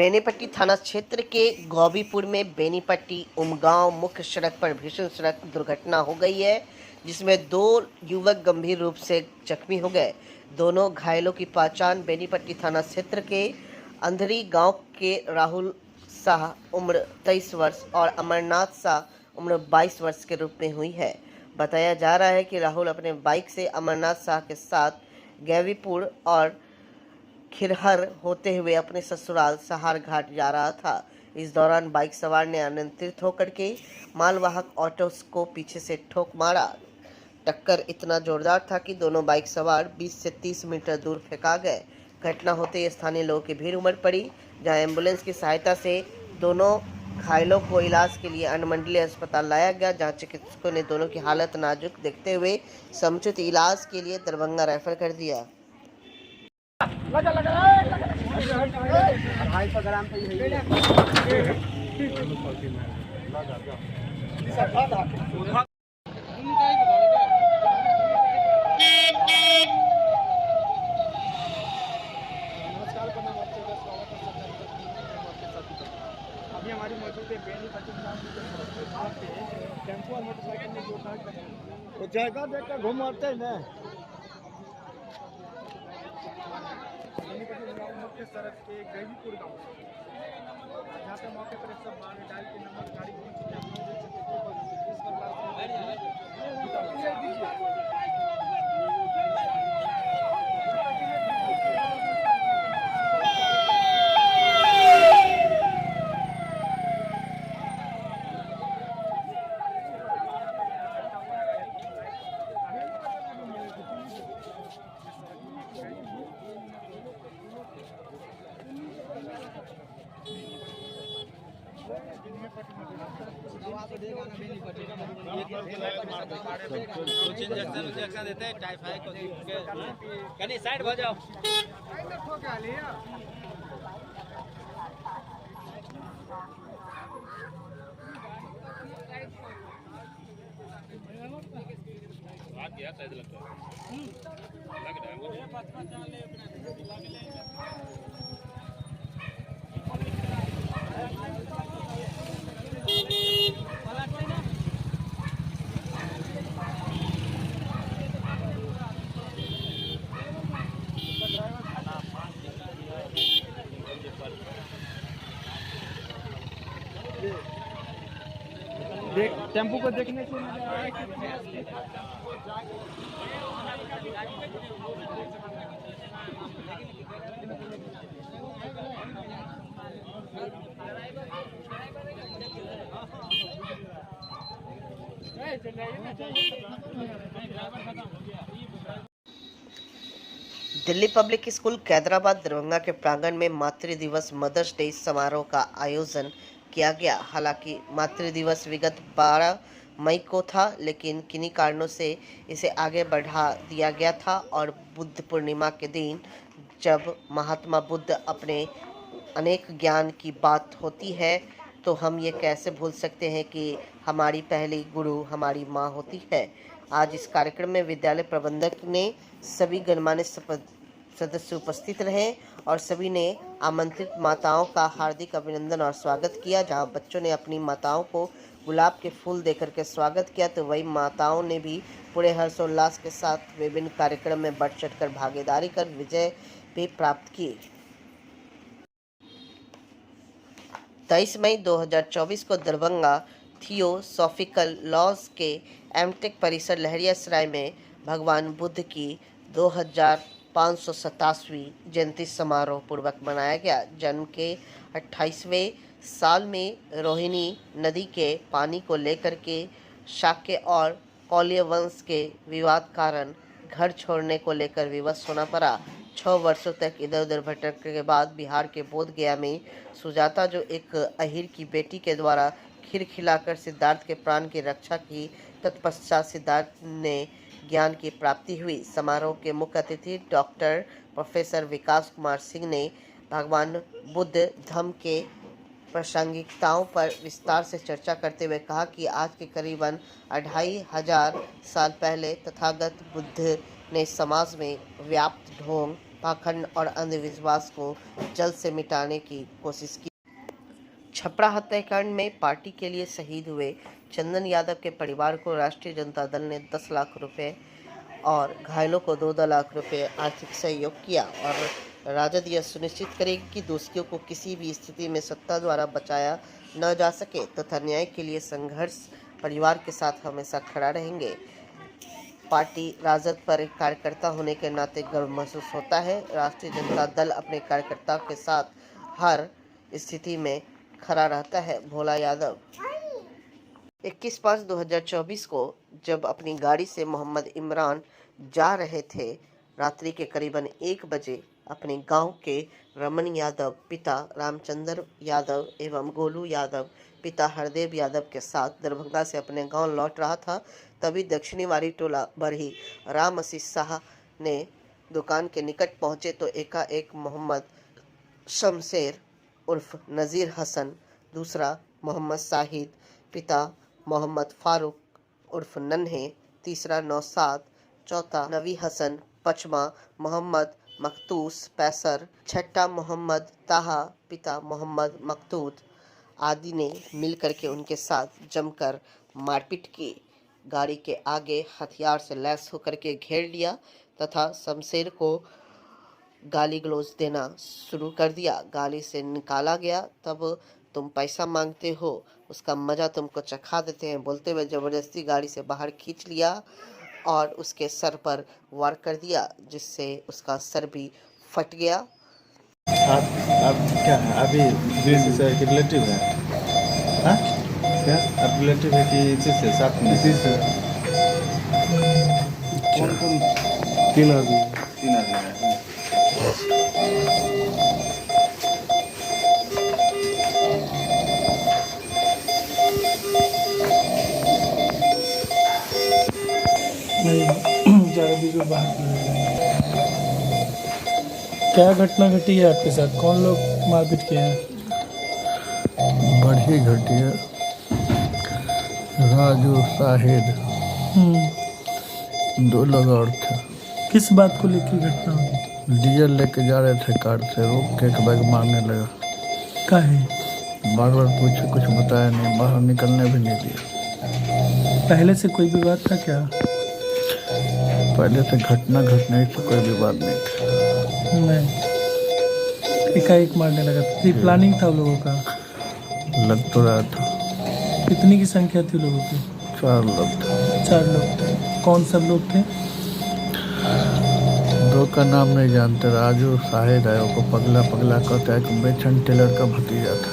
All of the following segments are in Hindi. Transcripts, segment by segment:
बेनीपट्टी थाना क्षेत्र के गौबीपुर में बेनीपट्टी उमगांव मुख्य सड़क पर भीषण सड़क दुर्घटना हो गई है, जिसमें 2 युवक गंभीर रूप से जख्मी हो गए। दोनों घायलों की पहचान बेनीपट्टी थाना क्षेत्र के अंधरी गांव के राहुल शाह उम्र 23 वर्ष और अमरनाथ शाह उम्र 22 वर्ष के रूप में हुई है। बताया जा रहा है कि राहुल अपने बाइक से अमरनाथ शाह के साथ गैवीपुर और खिरहर होते हुए अपने ससुराल सहार घाट जा रहा था। इस दौरान बाइक सवार ने अनियंत्रित होकर के मालवाहक ऑटो को पीछे से ठोक मारा। टक्कर इतना जोरदार था कि दोनों बाइक सवार 20 से 30 मीटर दूर फेंका गए। घटना होते ही स्थानीय लोगों की भीड़ उमड़ पड़ी, जहां एम्बुलेंस की सहायता से दोनों घायलों को इलाज के लिए अनुमंडलीय अस्पताल लाया गया, जहां चिकित्सकों ने दोनों की हालत नाजुक देखते हुए समुचित इलाज के लिए दरभंगा रेफर कर दिया। लगा लगा लगा 250 ग्राम पे ही है। अभी हमारी मौजूद है बेनीपट्टी टेम्पो और मोटरसाइकिल में जो जगह देखकर घुमाते हैं ना। मुख्य सड़क के गैवीपुर गाँव जहाँ पे मौके पर सब माल डाल के नंबर गाड़ी कुछ इंजेक्शन देते हैं टाइफाइड को कहीं साइड हो जाओ। बात किया शायद लगता है लग रहा है मुझे। देख टेम्पो को देखने से दिल्ली पब्लिक स्कूल कैदराबाद दरभंगा के प्रांगण में मातृ दिवस मदर्स डे समारोह का आयोजन किया गया। हालांकि मातृ दिवस विगत 12 मई को था, लेकिन किन्हीं कारणों से इसे आगे बढ़ा दिया गया था और बुद्ध पूर्णिमा के दिन जब महात्मा बुद्ध अपने अनेक ज्ञान की बात होती है, तो हम ये कैसे भूल सकते हैं कि हमारी पहली गुरु हमारी माँ होती है। आज इस कार्यक्रम में विद्यालय प्रबंधक ने सभी गणमान्य सदस्य उपस्थित रहे और सभी ने आमंत्रित माताओं का हार्दिक अभिनंदन और स्वागत किया। जहां बच्चों ने अपनी माताओं को गुलाब के फूल देकर के स्वागत किया, तो वही माताओं ने भी पूरे हर्षोल्लास के साथ विभिन्न कार्यक्रम में बढ़ चढ़कर भागीदारी कर विजय भी प्राप्त की। 23 मई 2024 को दरभंगा थियोसॉफिकल लॉज के एमटेक परिसर लहरियासराय में भगवान बुद्ध की 2587वीं जयंती समारोह पूर्वक मनाया गया। जन्म के 28वें साल में रोहिणी नदी के पानी को लेकर के शाक्य और कौल्य वंश के विवाद कारण घर छोड़ने को लेकर विवश होना पड़ा। 6 वर्षों तक इधर उधर भटकने के बाद बिहार के बोध गया में सुजाता, जो एक अहीर की बेटी के द्वारा खीर खिलाकर सिद्धार्थ के प्राण की रक्षा की, तत्पश्चात सिद्धार्थ ने ज्ञान की प्राप्ति हुई। समारोह के मुख्य अतिथि डॉक्टर प्रोफेसर विकास कुमार सिंह ने भगवान बुद्ध धम्म के प्रासंगिकताओं पर विस्तार से चर्चा करते हुए कहा कि आज के करीबन 2500 साल पहले तथागत बुद्ध ने समाज में व्याप्त ढोंग, पाखंड और अंधविश्वास को जल्द से मिटाने की कोशिश की। छपरा हत्याकांड में पार्टी के लिए शहीद हुए चंदन यादव के परिवार को राष्ट्रीय जनता दल ने 10 लाख रुपए और घायलों को 2 लाख रुपए आर्थिक सहयोग किया और राजद यह सुनिश्चित करेगी कि दोषियों को किसी भी स्थिति में सत्ता द्वारा बचाया न जा सके तथा न्याय के लिए संघर्ष परिवार के साथ हमेशा खड़ा रहेंगे। पार्टी राजद पर एक कार्यकर्ता होने के नाते गर्व महसूस होता है। राष्ट्रीय जनता दल अपने कार्यकर्ताओं के साथ हर स्थिति में खड़ा रहता है। भोला यादव 21/5/2024 को जब अपनी गाड़ी से मोहम्मद इमरान जा रहे थे, रात्रि के करीबन 1 बजे अपने गांव के रमन यादव पिता रामचंद्र यादव एवं गोलू यादव पिता हरदेव यादव के साथ दरभंगा से अपने गांव लौट रहा था। तभी दक्षिणी वारी टोला बरही राम आशीष शाह ने दुकान के निकट पहुंचे तो एकाएक मोहम्मद शमशेर उर्फ नज़ीर हसन, दूसरा मोहम्मद शाहिद पिता मोहम्मद फारूक उर्फ नन्हे, तीसरा नौसाद, चौथा नवी हसन, पांचवा मोहम्मद मखतूस पैसर, छठा मोहम्मद ताहा पिता मोहम्मद मकतूद आदि ने मिलकर के उनके साथ जमकर मारपीट की। गाड़ी के आगे हथियार से लैस होकर के घेर लिया तथा शमशेर को गाली गलौज देना शुरू कर दिया। गाली से निकाला गया, तब तुम पैसा मांगते हो, उसका मज़ा तुमको चखा देते हैं, बोलते हुए ज़बरदस्ती गाड़ी से बाहर खींच लिया और उसके सर पर वार कर दिया, जिससे उसका सर भी फट गया। आप क्या है अभी इसी से रिलेटिव है? हाँ क्या आप रिलेटिव है कि इसी से साथ में? इसी से। कौन कौन? 3 आदमी है। क्या घटना घटी है आपके साथ? कौन लोग मारपीट किए हैं? बढ़ी घटी है। राजू शाहिद 2 लोग और थे। किस बात को लेकर घटना हुई? डीजल लेके जा रहे थे कार से, रोक के एक बैग मारने लगा। काहे? बार बार पूछे, कुछ बताया नहीं, बाहर निकलने भी नहीं दिया। पहले से कोई विवाद था क्या? पहले से घटना घटने से कोई विवाद नहीं था। नहीं, एकाएक मारने लगा। ये प्लानिंग था लोगों का? लग तो रहा था। कितनी की संख्या थी लोगों की? 4 लोग थे। 4 लोग थे। कौन सब लोग थे? 2 का नाम नहीं जानते। राजू शाहिद है, वो पगला कहता है कि बेचन टेलर का भतीजा था।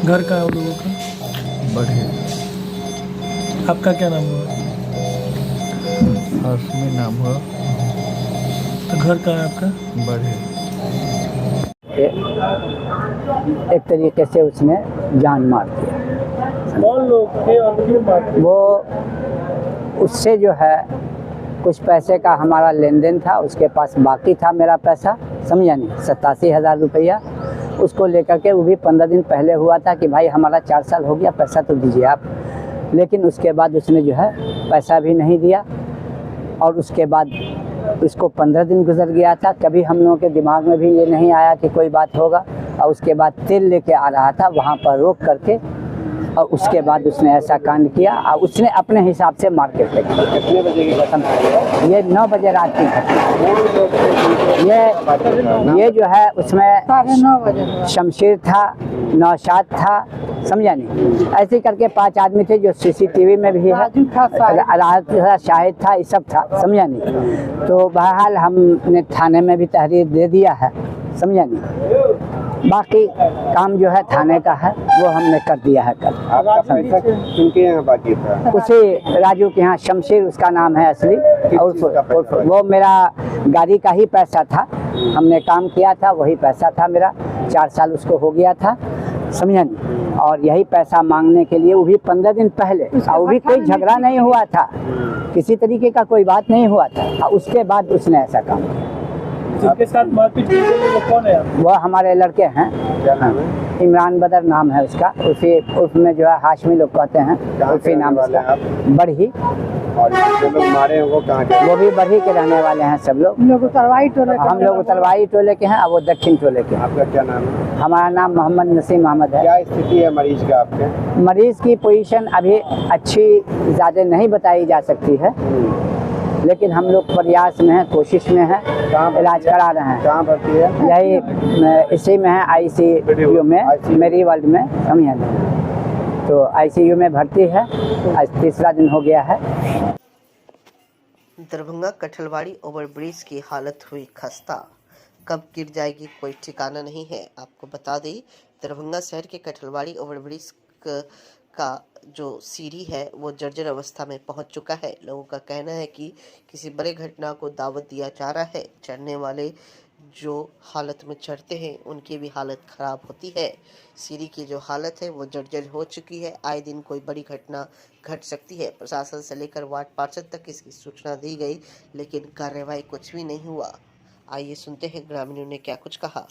घर का है उन लोगों का? बढ़िया। आपका क्या नाम हुआ? हाशमी नाम हुआ। तो घर कहाँ है आपका? बढ़िया। एक तरीके से उसने जान मार दिया। कौन लोग थे और क्यों मारते? वो उससे जो है कुछ पैसे का हमारा लेन देन था, उसके पास बाकी था मेरा पैसा, समझा नहीं, 87,000 रुपया। उसको लेकर के वो भी 15 दिन पहले हुआ था कि भाई हमारा 4 साल हो गया, पैसा तो दीजिए आप। लेकिन उसके बाद उसने जो है पैसा भी नहीं दिया और उसके बाद उसको 15 दिन गुजर गया था। कभी हम लोगों के दिमाग में भी ये नहीं आया कि कोई बात होगा। और उसके बाद तेल लेके आ रहा था, वहाँ पर रोक करके, और उसके बाद उसने ऐसा कांड किया और उसने अपने हिसाब से मार के फेंक दिया। कितने बजे की घटना? ये 9 बजे रात की घटना। ये जो है उसमें शमशेर था, नौशाद था, समझा नहीं, ऐसे करके 5 आदमी थे जो सीसीटीवी में भी है। राजू शाहिद था, ये सब था, समझा नहीं। तो बहरहाल हमने थाने में भी तहरीर दे दिया है, समझा नहीं। बाकी काम जो है थाने का है, वो हमने कर दिया है कल। किनके यहाँ बाकी था? उसी राजू के यहाँ, शमशेर उसका नाम है असली। और वो मेरा गाड़ी का ही पैसा था, हमने काम किया था, वही पैसा था मेरा। 4 साल उसको हो गया था, समझा नहीं। और यही पैसा मांगने के लिए, वो भी 15 दिन पहले, और वो भी कोई झगड़ा नहीं हुआ था, किसी तरीके का कोई बात नहीं हुआ था। और उसके बाद उसने ऐसा काम किया। जिनके साथ मारपीट की वो कौन है? वह हमारे लड़के हैं। क्या नाम है? इमरान बदर नाम है उसका। उर्फ में जो है हाशमी लोग कहते हैं, उर्फी नाम उसका। बढ़ी और जो लोग मारे हैं वो कहाँ के? वो भी बरही के रहने वाले हैं सब लोग। हम लोग उतरवाई टोले के हैं और वो दक्षिण टोले के हैं। आपका क्या नाम है? हमारा नाम मोहम्मद नसीम अहमद है। क्या स्थिति है मरीज का आपके? मरीज की पोजीशन अभी अच्छी ज़्यादा नहीं बताई जा सकती है, लेकिन हम लोग प्रयास में हैं, कोशिश में हैं, इलाज करा रहे हैं। कहाँ भर्ती है? यही इसी में है, ICU में, मेरी वर्ल्ड में, समझे ना। तो ICU में भर्ती है, आज तीसरा दिन हो गया है। दरभंगा कठलवाड़ी ओवरब्रिज की हालत हुई खस्ता, कब गिर जाएगी कोई ठिकाना नहीं है। आपको बता दें, दरभंगा शहर के कठलवाड़ी ओवरब्रिज का जो सीढ़ी है वो जर्जर अवस्था में पहुंच चुका है। लोगों का कहना है कि किसी बड़े घटना को दावत दिया जा रहा है। चढ़ने वाले जो हालत में चढ़ते हैं उनकी भी हालत ख़राब होती है। सीढ़ी की जो हालत है वो जर्जर हो चुकी है। आए दिन कोई बड़ी घटना घट सकती है। प्रशासन से लेकर वार्ड पार्षद तक इसकी सूचना दी गई, लेकिन कार्रवाई कुछ भी नहीं हुआ। आइए सुनते हैं ग्रामीणों ने क्या कुछ कहा।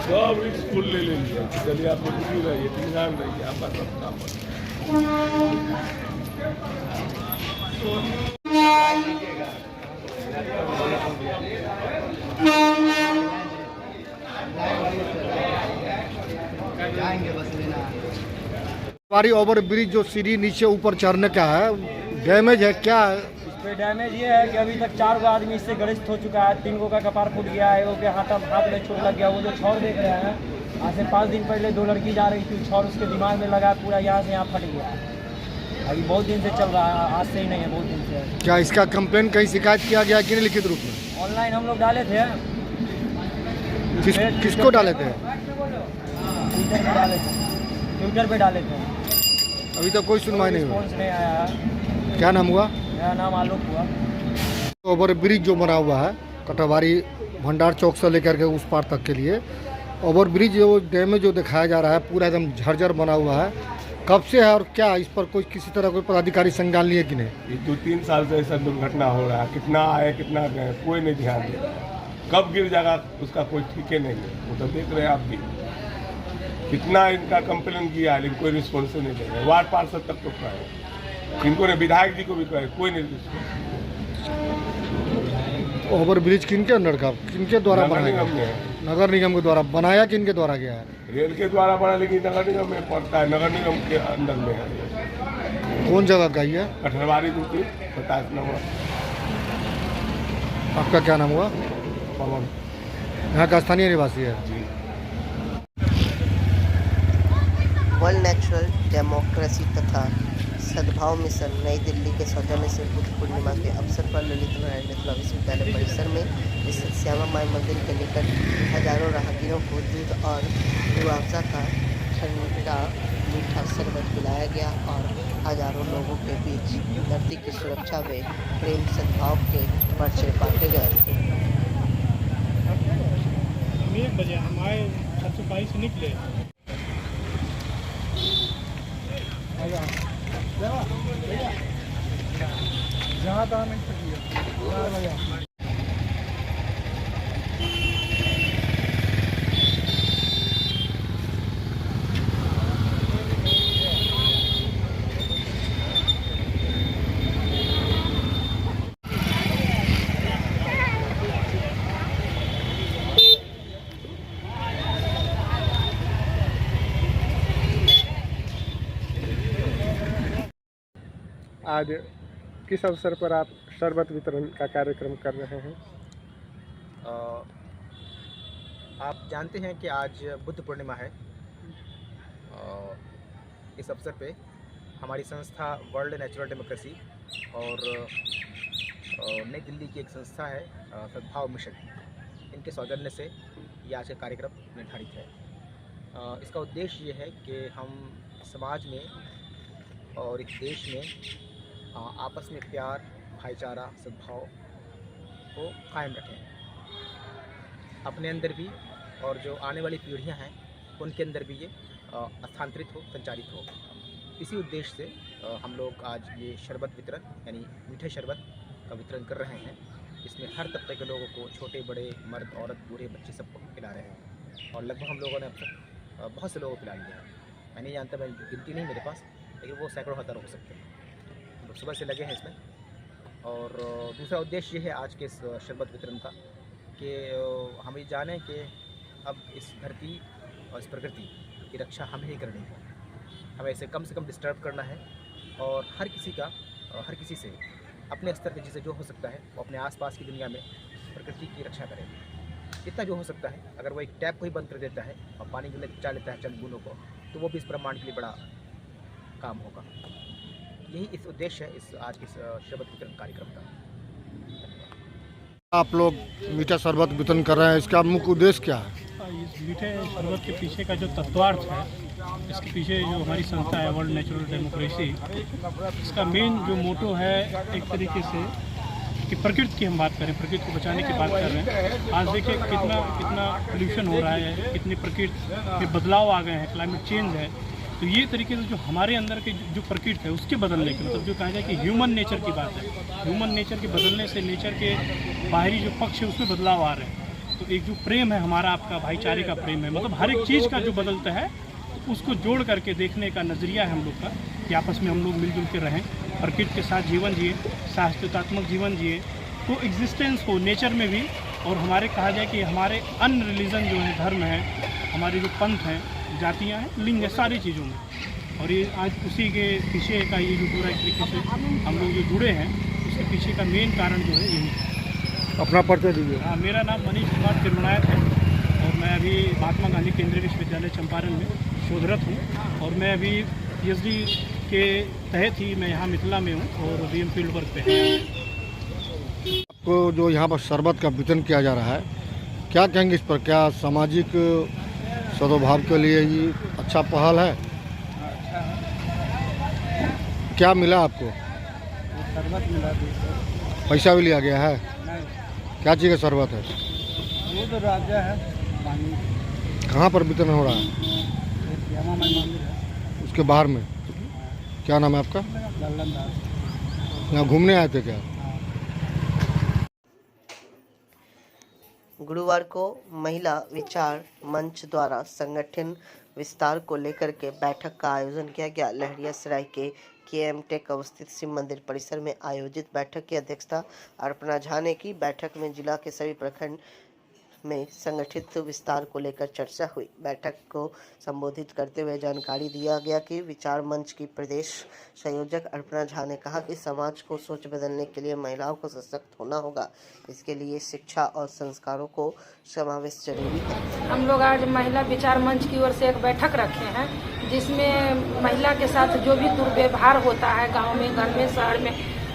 सब स्कूल ले लिया, चलिए आप लोग भी रहिए, ध्यान रहिए, आपका सब काम हमारी ओवर ब्रिज जो सीढ़ी नीचे ऊपर चढ़ने का है, डैमेज है क्या? इस पे डैमेज ये है कि अभी तक 4 गो आदमी इससे ग्रस्त हो चुका है। 3 गो का कपार फूट गया है, एगो के हाथ में चोट लग गया। वो जो छौर देख रहे हैं, आज से 5 दिन पहले 2 लड़की जा रही थी, छौर उसके दिमाग में लगा, पूरा यहाँ से यहाँ फट गया। अभी बहुत दिन से चल रहा है, आज से ही नहीं है, बहुत दिन से है। क्या इसका कंप्लेन कहीं शिकायत किया गया कि नहीं लिखित रूप में? ऑनलाइन हम लोग डाले थे। किसको डाले थे? ट्विटर पे डाले थे। अभी तक कोई सुनवाई नहीं हुई। रिस्पॉन्स नहीं आया है। क्या नाम हुआ? मेरा नाम आलोक हुआ। ओवर ब्रिज जो बना हुआ है कटवारी भंडार चौक से लेकर के उस पार तक के लिए, ओवर ब्रिज जो डैमेज जो दिखाया जा रहा है पूरा एकदम झरझर बना हुआ है, कब से है और क्या इस पर कोई किसी तरह कोई पदाधिकारी संज्ञान लिए कि नहीं? ये 2-3 साल से ऐसा दुर्घटना हो रहा है। कितना आए कितना गए, कोई नहीं ध्यान दे रहा। कब गिर जाएगा उसका कोई ठीक है नहीं है। वो तो देख रहे हैं आप भी, कितना इनका कंप्लेन किया लेकिन कोई रिस्पॉन्स नहीं दे रहे। वार्ड पार्षद तक तो कहे, इनको ने विधायक जी को भी कहे, कोई नहीं रिस्पॉन्स। ओवर ब्रिज किनके अंडर का, किनके द्वारा बनाया गया? नगर निगम के द्वारा बनाया, किनके द्वारा गया है? रेल के द्वारा बना, लेकिन नगर निगम में पड़ता है, नगर निगम के अंदर में है। कौन जगह का ये? कठलवाड़ी 27 नंबर। आपका क्या नाम हुआ? पवन। यहाँ का स्थानीय निवासी है जी। वर्ल्ड नेचुरल डेमोक्रेसी तथा सद्भाव मिशन नई दिल्ली के सौजन्य से बुद्ध पूर्णिमा के अवसर पर ललित नारायण मिथिला विश्वविद्यालय परिसर में स्थित श्यामा माई मंदिर के निकट हजारों राहगीरों को दूध और रुआवजा का ठंडा मीठा शरबत पिलाया गया और हजारों लोगों के बीच धरती की सुरक्षा व प्रेम सद्भाव के पर्चे बांटे गए। 1 बजे हम आए, 722 से निकले। जहाँ तहाँ मिनट दिया। आज किस अवसर पर आप शरबत वितरण का कार्यक्रम कर रहे हैं? आप जानते हैं कि आज बुद्ध पूर्णिमा है। इस अवसर पे हमारी संस्था वर्ल्ड नेचुरल डेमोक्रेसी और नई दिल्ली की एक संस्था है सद्भाव मिशन, इनके सौजन्य से ये आज का कार्यक्रम निर्धारित है। इसका उद्देश्य ये है कि हम समाज में और एक देश में आपस में प्यार, भाईचारा, सद्भाव को कायम रखें। अपने अंदर भी और जो आने वाली पीढ़ियां हैं उनके अंदर भी ये स्थानांतरित हो, संचारित हो। इसी उद्देश्य से हम लोग आज ये शरबत वितरण यानी मीठे शरबत का वितरण कर रहे हैं। इसमें हर तबके के लोगों को, छोटे बड़े, मर्द औरत, बूढ़े बच्चे सबको पिला रहे हैं और लगभग हम लोगों ने अब तक बहुत से लोगों को पिला लिया है। मैं नहीं जानता, मैं गिनती नहीं मेरे पास, लेकिन वो सैकड़ों हज़ार हो सकते हैं। हम लोग सुबह से लगे हैं इसमें। और दूसरा उद्देश्य ये है आज के इस शरबत वितरण का कि हम ये जानें कि अब इस धरती और इस प्रकृति की रक्षा हमें ही करनी है। हमें इसे कम से कम डिस्टर्ब करना है और हर किसी से अपने स्तर के जिसे जो हो सकता है वो अपने आसपास की दुनिया में प्रकृति की रक्षा करें। इतना जो हो सकता है, अगर वो एक टैप को ही बंद कर देता है और पानी गिरने बचा लेता है चंद बूंदों को, तो वो भी इस ब्रह्मांड के लिए बड़ा काम होगा। यही इस उद्देश्य है इस आज के शरबत वितरण कार्यक्रम का। आप लोग मीठा शरबत वितरण कर रहे हैं, इसका मुख्य उद्देश्य क्या है? इस मीठे शरबत के पीछे का जो तत्वार्थ है, इसके पीछे जो हमारी संस्था है वर्ल्ड नेचुरल डेमोक्रेसी, इसका मेन जो मोटो है एक तरीके से कि प्रकृति की हम बात करें, प्रकृति को बचाने की बात कर रहे हैं। आज देखिए कितना पोल्यूशन हो रहा है, कितनी प्रकृति में बदलाव आ गए हैं, क्लाइमेट चेंज है। तो ये तरीके से जो हमारे अंदर के जो प्रकृति है उसके बदलने के मतलब जो कहा जाए कि ह्यूमन नेचर की बात है, ह्यूमन नेचर के बदलने से नेचर के बाहरी जो पक्ष है उसमें बदलाव आ रहे हैं। तो एक जो प्रेम है हमारा, आपका भाईचारे का प्रेम है, मतलब हर एक चीज़ का जो बदलता है उसको जोड़ करके देखने का नज़रिया है हम लोग का कि आपस में हम लोग मिलजुल के रहें, प्रकृति के साथ जीवन जिए, शास्त्रोतात्मक जीवन जिए, तो एग्जिस्टेंस हो नेचर में भी। और हमारे कहा जाए कि हमारे अन्य रिलीजन जो है, धर्म है, हमारे जो पंथ हैं, जातियाँ हैं, लिंग है, सारी चीज़ों में। और ये आज उसी के पीछे का ये जो पूरा एक तरीके से हम लोग जो जुड़े हैं, उसके पीछे का मेन कारण जो है यही है। अपना परिचय दीजिए। हाँ, मेरा नाम मनीष कुमार तिरुनायक है और मैं अभी महात्मा गांधी केंद्रीय विश्वविद्यालय चंपारण में शोधरत हूँ। और मैं अभी PhD के तहत ही मैं यहाँ मिथिला में हूँ और VM फील्ड वर्क पे है। आपको जो यहाँ पर शरबत का वितरण किया जा रहा है, क्या कहेंगे इस पर? क्या सामाजिक सद्भाव के लिए ये अच्छा पहल है? क्या मिला आपको? शरबत मिला, पैसा भी लिया गया है? क्या चीज़ का शरबत है? वो तो राजा है पानी। कहाँ पर वितरण हो रहा है? श्यामा माई मंदिर है, उसके बाहर में। क्या नाम है आपका? लल्लन दास। यहाँ घूमने आए थे क्या? गुरुवार को महिला विचार मंच द्वारा संगठन विस्तार को लेकर के बैठक का आयोजन किया गया। लहरियासराय के KM टेक अवस्थित शिव मंदिर परिसर में आयोजित बैठक की अध्यक्षता अर्पणा झा ने की। बैठक में जिला के सभी प्रखंड में संगठित विस्तार को लेकर चर्चा हुई। बैठक को संबोधित करते हुए जानकारी दिया गया कि विचार मंच की प्रदेश संयोजक अर्पणा झा ने कहा कि समाज को सोच बदलने के लिए महिलाओं को सशक्त होना होगा। इसके लिए शिक्षा और संस्कारों को समावेश जरूरी है। हम लोग आज महिला विचार मंच की ओर से एक बैठक रखे हैं, जिसमें महिला के साथ जो भी दुर्व्यवहार होता है गाँव में, घर में, शहर में,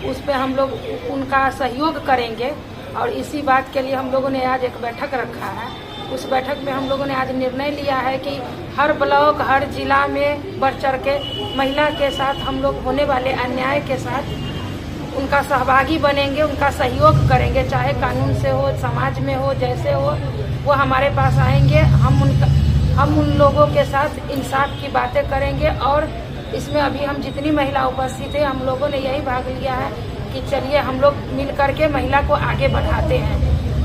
उस पर हम लोग उनका सहयोग करेंगे। और इसी बात के लिए हम लोगों ने आज एक बैठक रखा है। उस बैठक में हम लोगों ने आज निर्णय लिया है कि हर ब्लॉक, हर जिला में बढ़ चढ़ के महिला के साथ हम लोग होने वाले अन्याय के साथ उनका सहभागी बनेंगे, उनका सहयोग करेंगे, चाहे कानून से हो, समाज में हो, जैसे हो, वो हमारे पास आएंगे। हम उन लोगों के साथ इंसाफ की बातें करेंगे। और इसमें अभी हम जितनी महिला उपस्थित है, हम लोगों ने यही भाग लिया है कि चलिए हम लोग मिल करके महिला को आगे बढ़ाते हैं।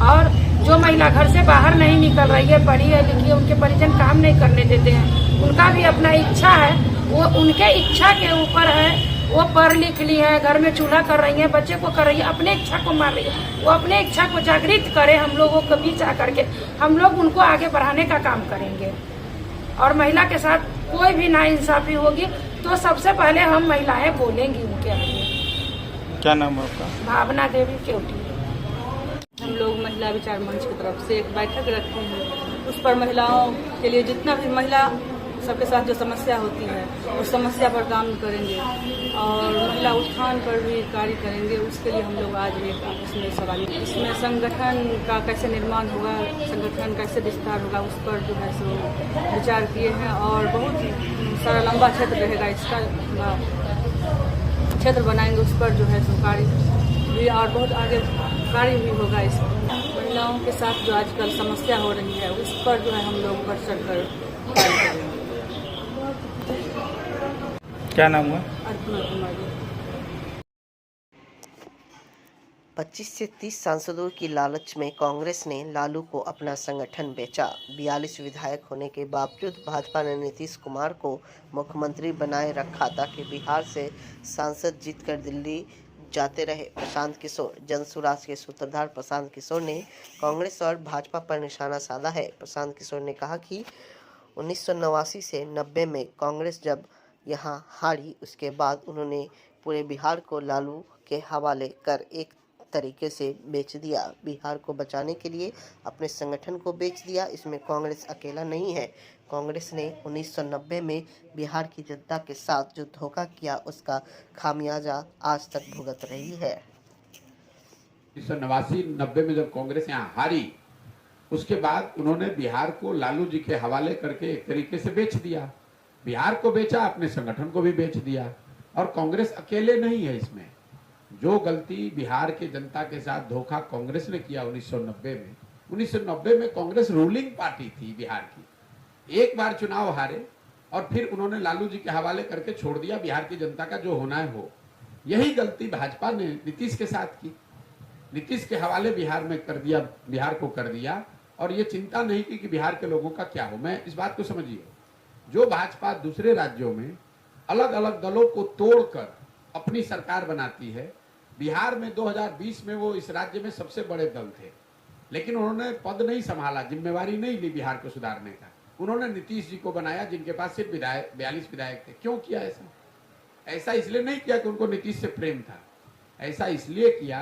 और जो महिला घर से बाहर नहीं निकल रही है, पढ़ी है, लिखी है, उनके परिजन काम नहीं करने देते हैं, उनका भी अपना इच्छा है, वो उनके इच्छा के ऊपर है। वो पढ़ लिख ली है, घर में चूल्हा कर रही है, बच्चे को कर रही है, अपने इच्छा को मार रही है। वो अपने इच्छा को जागृत करे, हम लोगों को बीच आकर के हम लोग उनको आगे बढ़ाने का काम करेंगे। और महिला के साथ कोई भी नाइंसाफी होगी तो सबसे पहले हम महिलाएं बोलेंगी उनके आगे। क्या नाम है आपका? भावना देवी केवटी। हम लोग महिला विचार मंच की तरफ से एक बैठक रखे हैं। उस पर महिलाओं के लिए जितना भी महिला सबके साथ जो समस्या होती है उस समस्या पर काम करेंगे और महिला उत्थान पर भी कार्य करेंगे। उसके लिए हम लोग आज एक इसमें सवाल, इसमें संगठन का कैसे निर्माण होगा, संगठन कैसे विस्तार होगा, उस पर जो है सो विचार किए हैं। और बहुत सारा लंबा क्षेत्र रहेगा, इसका क्षेत्र बनाएंगे, उस पर जो है सो कार्य भी और बहुत आगे कार्य भी होगा। इस महिलाओं के साथ जो आजकल समस्या हो रही है उस पर जो है हम लोग बढ़ चढ़ कर कार्य करेंगे। क्या नाम हुआ? अर्पणा कुमारी। 25 से 30 सांसदों की लालच में कांग्रेस ने लालू को अपना संगठन बेचा। 42 विधायक होने के बावजूद भाजपा ने नीतीश कुमार को मुख्यमंत्री बनाए रखा ताकि बिहार से सांसद जीतकर दिल्ली जाते रहे। प्रशांत किशोर, जनसुराज के सूत्रधार प्रशांत किशोर ने कांग्रेस और भाजपा पर निशाना साधा है। प्रशांत किशोर ने कहा कि 1989 से 90 में कांग्रेस जब यहाँ हारी, उसके बाद उन्होंने पूरे बिहार को लालू के हवाले कर एक तरीके से बेच दिया। बिहार को बचाने के लिए अपने संगठन को बेच दिया। इसमें कांग्रेस अकेला नहीं है। कांग्रेस ने 1990 में बिहार की जनता के साथ जो धोखा किया, उसका खामियाजा आज तक भुगत रही है। 1989-90 में जब कांग्रेस यहाँ हारी, उसके बाद उन्होंने बिहार को लालू जी के हवाले करके एक तरीके से बेच दिया। बिहार को बेचा, अपने संगठन को भी बेच दिया। और कांग्रेस अकेले नहीं है इसमें। जो गलती बिहार के जनता के साथ धोखा कांग्रेस ने किया 1990 में कांग्रेस रूलिंग पार्टी थी बिहार की। एक बार चुनाव हारे और फिर उन्होंने लालू जी के हवाले करके छोड़ दिया। बिहार की जनता का जो होना है हो। यही गलती भाजपा ने नीतीश के साथ की। नीतीश के हवाले बिहार में कर दिया, बिहार को कर दिया, और ये चिंता नहीं की कि बिहार के लोगों का क्या हो। मैं इस बात को समझिए, जो भाजपा दूसरे राज्यों में अलग अलग दलों को तोड़कर अपनी सरकार बनाती है, बिहार में 2020 में वो इस राज्य में सबसे बड़े दल थे, लेकिन उन्होंने पद नहीं संभाला, जिम्मेवारी नहीं ली बिहार को सुधारने का। उन्होंने नीतीश जी को बनाया, जिनके पास सिर्फ 42 विधायक थे। क्यों किया ऐसा? ऐसा इसलिए नहीं किया कि उनको नीतीश से प्रेम था। ऐसा इसलिए किया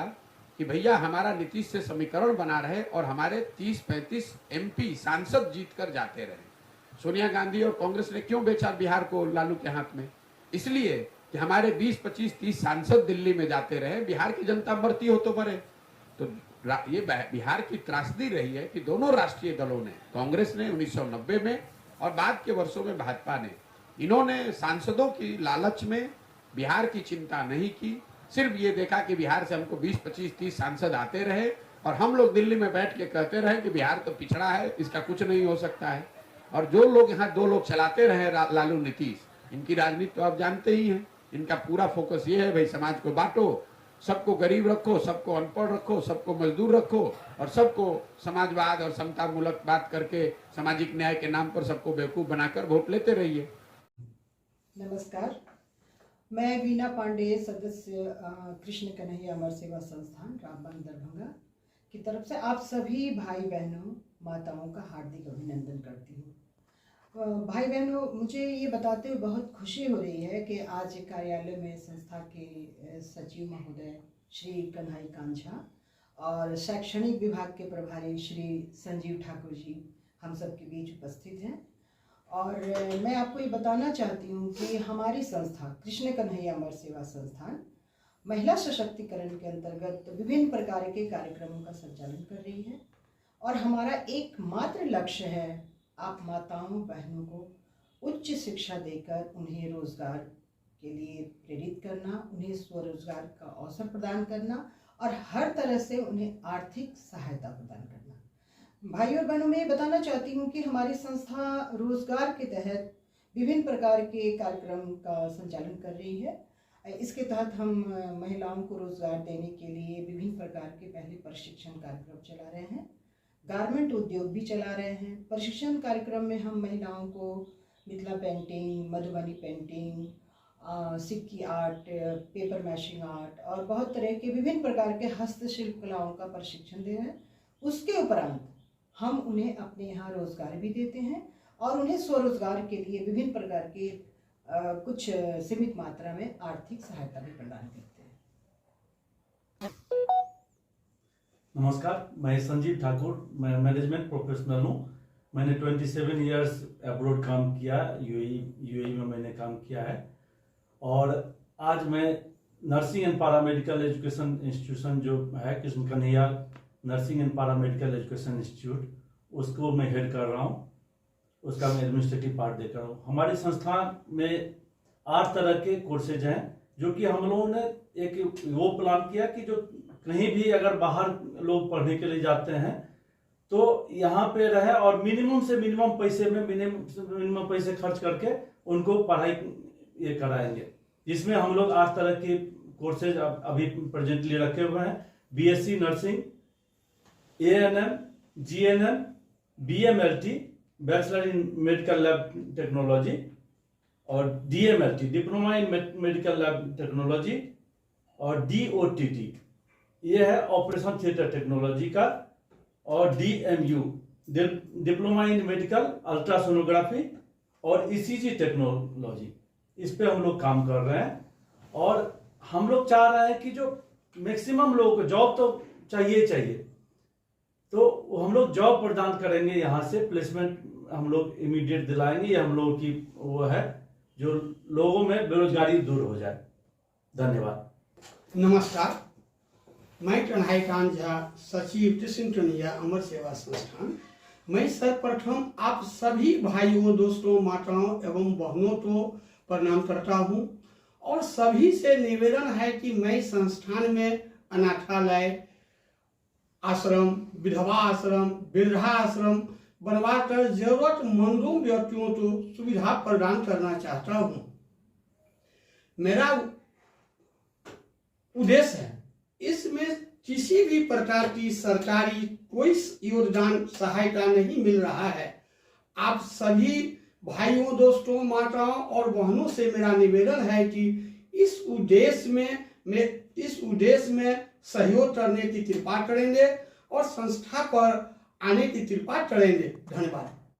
कि भैया हमारा नीतीश से समीकरण बना रहे और हमारे 30-35 MP सांसद जीत कर जाते रहे। सोनिया गांधी और कांग्रेस ने क्यों बेचा बिहार को लालू के हाथ में? इसलिए कि हमारे 20, 25, 30 सांसद दिल्ली में जाते रहे, बिहार की जनता मरती हो तो मरे। तो ये बिहार की त्रासदी रही है कि दोनों राष्ट्रीय दलों ने, कांग्रेस ने 1990 में और बाद के वर्षों में भाजपा ने, इन्होंने सांसदों की लालच में बिहार की चिंता नहीं की। सिर्फ ये देखा कि बिहार से हमको 20, 25, 30 सांसद आते रहे और हम लोग दिल्ली में बैठ के कहते रहे कि बिहार तो पिछड़ा है, इसका कुछ नहीं हो सकता है। और जो लोग यहाँ 2 लोग चलाते रहे, लालू नीतीश, इनकी राजनीति तो आप जानते ही हैं। इनका पूरा फोकस ये है भाई समाज को बांटो, सबको गरीब रखो, सबको अनपढ़ रखो, सबको मजदूर रखो और सबको समाजवाद और समता मूलक बात करके सामाजिक न्याय के नाम पर सबको बेवकूफ बनाकर वोट लेते रहिए। नमस्कार, मैं वीना पांडे, सदस्य कृष्ण कन्हैया अमर सेवा संस्थान रामबन दरभंगा की तरफ से आप सभी भाई बहनों, माताओं का हार्दिक अभिनंदन करती हूँ। भाई बहनों, मुझे ये बताते हुए बहुत खुशी हो रही है कि आज कार्यालय में संस्था के सचिव महोदय श्री कन्हई कांझा और शैक्षणिक विभाग के प्रभारी श्री संजीव ठाकुर जी हम सब के बीच उपस्थित हैं। और मैं आपको ये बताना चाहती हूँ कि हमारी संस्था कृष्ण कन्हैया अमर सेवा संस्थान महिला सशक्तिकरण के अंतर्गत विभिन्न प्रकार के कार्यक्रमों का संचालन कर रही है। और हमारा एकमात्र लक्ष्य है आप माताओं बहनों को उच्च शिक्षा देकर उन्हें रोजगार के लिए प्रेरित करना, उन्हें स्वरोजगार का अवसर प्रदान करना और हर तरह से उन्हें आर्थिक सहायता प्रदान करना। भाइयों और बहनों, मैं ये बताना चाहती हूँ कि हमारी संस्था रोजगार के तहत विभिन्न प्रकार के कार्यक्रम का संचालन कर रही है। इसके तहत हम महिलाओं को रोजगार देने के लिए विभिन्न प्रकार के पहले प्रशिक्षण कार्यक्रम चला रहे हैं, गारमेंट उद्योग भी चला रहे हैं। प्रशिक्षण कार्यक्रम में हम महिलाओं को मिथिला पेंटिंग, मधुबनी पेंटिंग, सिक्की आर्ट, पेपर मैशिंग आर्ट और बहुत तरह के विभिन्न प्रकार के हस्तशिल्प कलाओं का प्रशिक्षण दे रहे हैं। उसके उपरांत हम उन्हें अपने यहाँ रोजगार भी देते हैं और उन्हें स्वरोजगार के लिए विभिन्न प्रकार के कुछ सीमित मात्रा में आर्थिक सहायता भी प्रदान करते हैं। नमस्कार, मैं संजीव ठाकुर, मैं मैनेजमेंट प्रोफेशनल हूँ। मैंने 27 इयर्स अब्रॉड काम किया, यूएई में मैंने काम किया है। और आज मैं nursing and paramedical education institution जो है Krishna Kanhaiya nursing and paramedical education institute, उसको मैं हेड कर रहा हूँ। उसका मैं एडमिनिस्ट्रेटिव पार्ट देख रहा हूँ। हमारी संस्था में 8 तरह के कोर्सेज हैं जो कि हम लोगों ने एक वो प्लान किया कि जो कहीं भी अगर बाहर लोग पढ़ने के लिए जाते हैं तो यहाँ पे रहे और मिनिमम से मिनिमम पैसे में मिनिमम पैसे खर्च करके उनको पढ़ाई ये कराएंगे, जिसमें हम लोग 8 तरह के कोर्सेज अभी प्रेजेंटली रखे हुए हैं, BSc nursing, ANM, GNM, BMLT bachelor in medical lab technology और DMLT diploma in medical lab technology और DOTT ये है ऑपरेशन थिएटर टेक्नोलॉजी का, और DMU diploma in medical ultrasonography और ECG टेक्नोलॉजी, इस पे हम लोग काम कर रहे हैं। और हम लोग चाह रहे हैं कि जो मैक्सिमम लोगों को जॉब तो चाहिए, तो हम लोग जॉब प्रदान करेंगे, यहाँ से प्लेसमेंट हम लोग इमीडिएट दिलाएंगे। ये हम लोगों की वो है जो लोगों में बेरोजगारी दूर हो जाए। धन्यवाद। नमस्कार, मैं कन्हैया झा, सचिव टिशन कन्हैया अमर सेवा संस्थान। मैं सर्वप्रथम आप सभी भाइयों, दोस्तों, माताओं एवं बहनों को प्रणाम करता हूं और सभी से निवेदन है कि मैं संस्थान में अनाथालय, आश्रम, विधवा आश्रम, वृद्धा आश्रम बनवाकर जरूरतमंदों व्यक्तियों को सुविधा प्रदान करना चाहता हूं। मेरा उद्देश्य है इसमें किसी भी प्रकार की सरकारी कोई योगदान सहायता नहीं मिल रहा है। आप सभी भाइयों, दोस्तों, माताओं और बहनों से मेरा निवेदन है कि इस उद्देश्य में सहयोग करने की कृपा करेंगे और संस्था पर आने की कृपा करेंगे। धन्यवाद।